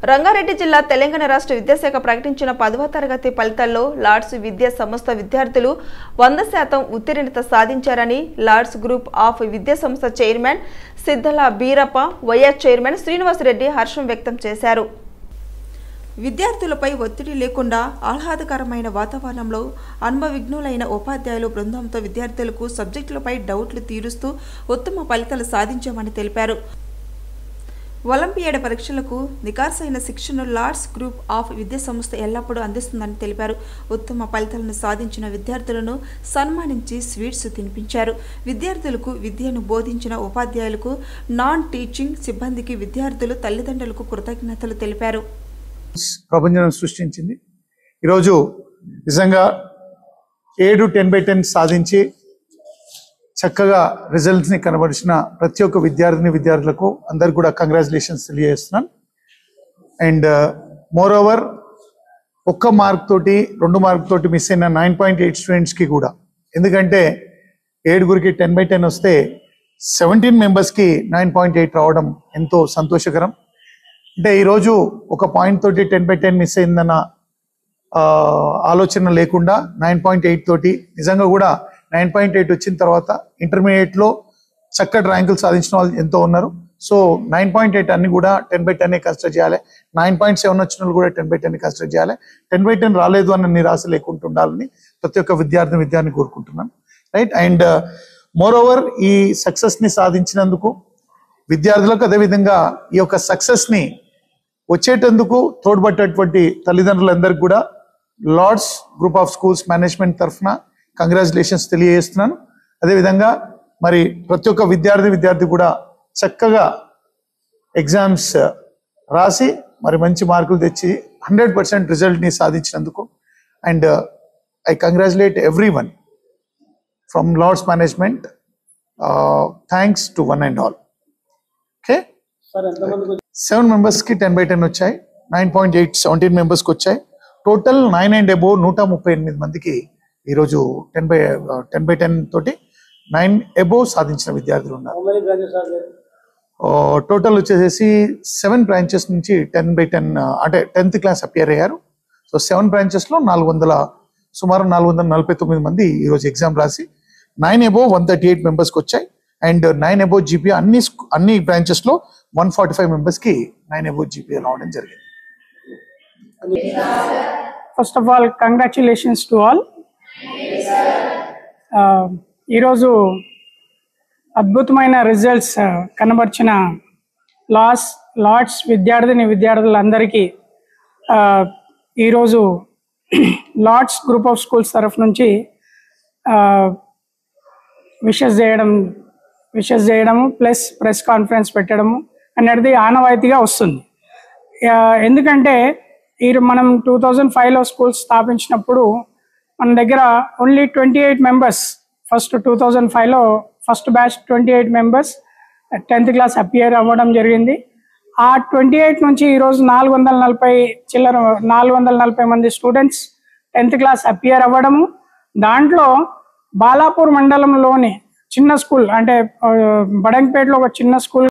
రంగారెడ్డి జిల్లా తెలంగాణ రాష్ట్ర విద్యాశాఖ ప్రకటించిన 10వ తరగతి ఫలితాల్లో లార్డ్స్ విద్యా సంస్థ విద్యార్థులు 100% ఉత్తీర్ణత సాధించారని లార్డ్స్ గ్రూప్ ఆఫ్ విద్యా సంస్థ chairman Siddala Beerappa, vice chairman Srinivasa Reddy హర్షం వ్యక్తం చేశారు. విద్యార్థులపై ఒత్తిడి లేకుండా ఆహ్లాదకరమైన వాతావరణంలో అనుభవజ్ఞులైన ఉపాధ్యాయులు బృందంతో విద్యార్థులకు సబ్జెక్టులపై డౌట్లు తీరుస్తూ ఉత్తమ ఫలితాలు సాధించామని తెలిపారు. ఒలింపియాడ్ పరీక్షలకు నికార్సైన శిక్షను లార్డ్స్ గ్రూప్ ఆఫ్ విద్యా సంస్థ ఎల్లప్పుడూ అందిస్తుందని తెలిపారు. ఉత్తమ ఫలితాలను సాధించిన విద్యార్థులను సన్మానించి స్వీట్స్ తినిపించారు. విద్యార్థులకు విద్యను బోధించిన ఉపాధ్యాయులకు, నాన్ టీచింగ్ సిబ్బందికి, విద్యార్థులు తల్లిదండ్రులకు కృతజ్ఞతలు తెలిపారు. ప్రపంచం సృష్టించింది. ఈరోజు నిజంగా 7 10/10 సాధించి చక్కగా రిజల్ట్స్ని కనబరిచిన ప్రతి ఒక్క విద్యార్థులకు అందరికి కూడా కంగ్రాచులేషన్స్ తెలియజేస్తున్నాను. అండ్ మోర్ ఓవర్ ఒక్క మార్క్ తోటి 2 మార్క్ తోటి మిస్ అయిన 9.8 స్టూడెంట్స్కి కూడా, ఎందుకంటే 7గురికి 10/10 వస్తే 17 మెంబర్స్కి 9.8 రావడం ఎంతో సంతోషకరం. అంటే ఈరోజు ఒక పాయింట్ తోటి 10/10 మిస్ అయిందన్న ఆలోచన లేకుండా 9.8 తోటి నిజంగా కూడా 9.8 వచ్చిన తర్వాత ఇంటర్మీడియట్లో చక్కటి ర్యాంకులు సాధించిన వాళ్ళు ఎంతో ఉన్నారు. సో 9.8 అన్ని కూడా 10/10 కన్సిడర్ చేయాలి. 9.7 వచ్చిన వాళ్ళు కూడా 10/10 కన్సిడర్ చేయాలి. 10/10 రాలేదు అన్న నిరాశ లేకుండా ఉండాలని ప్రతి ఒక్క విద్యార్థిని కోరుకుంటున్నాను. రైట్. అండ్ మోర్ ఓవర్ ఈ సక్సెస్ని సాధించినందుకు విద్యార్థులకు, అదేవిధంగా ఈ యొక్క సక్సెస్ని వచ్చేటందుకు తోడ్పట్టేటువంటి తల్లిదండ్రులందరికీ కూడా Lords group of schools management తరఫున కంగ్రాచులేషన్స్ తెలియజేస్తున్నాను. అదేవిధంగా మరి ప్రతి ఒక్క విద్యార్థి కూడా చక్కగా ఎగ్జామ్స్ రాసి మరి మంచి మార్కులు తెచ్చి 100% రిజల్ట్ని సాధించినందుకు and I congratulate everyone from Lords management. Thanks to one and all. Okay, 7 మెంబర్స్కి 10/10 వచ్చాయి. 9.8 17 మెంబర్స్కి వచ్చాయి. టోటల్ 9 and above 138 మందికి ఈరోజు 10/10 తోటి 9 above సాధించిన విద్యార్థులు ఉన్నారు. టోటల్ వచ్చేసి 7 బ్రాంచెస్ నుంచి 10/10 అంటే 10th క్లాస్ అపియర్ అయ్యారు. సో 7 బ్రాంచెస్లో సుమారు 449 మంది ఈరోజు ఎగ్జామ్ రాసి 9 above 138 మెంబర్స్కి వచ్చాయి. అండ్ 9 above GPA అన్ని బ్రాంచెస్లో 145 మెంబర్స్కి 9 above GPA రావడం జరిగింది. First of all, congratulations to all. ఈరోజు అద్భుతమైన రిజల్ట్స్ కనబర్చిన లార్డ్స్ విద్యార్థులందరికీ ఈరోజు లార్డ్స్ గ్రూప్ ఆఫ్ స్కూల్స్ తరఫు నుంచి విషెస్ చేయడము ప్లస్ ప్రెస్ కాన్ఫరెన్స్ పెట్టడము అనేది ఆనవాయితీగా వస్తుంది. ఎందుకంటే మనం 2005లో స్కూల్స్ స్థాపించినప్పుడు మన దగ్గర ఓన్లీ 28 మెంబర్స్, ఫస్ట్ 2005లో first batch 28 members 10th class appear అవ్వడం జరిగింది. ఆ 28 నుంచి ఈరోజు 440 మంది స్టూడెంట్స్ 10th క్లాస్ అపియర్ అవ్వడము. దాంట్లో బాలాపూర్ మండలంలోని చిన్న స్కూల్ అంటే బడంగపేటలో ఒక చిన్న స్కూల్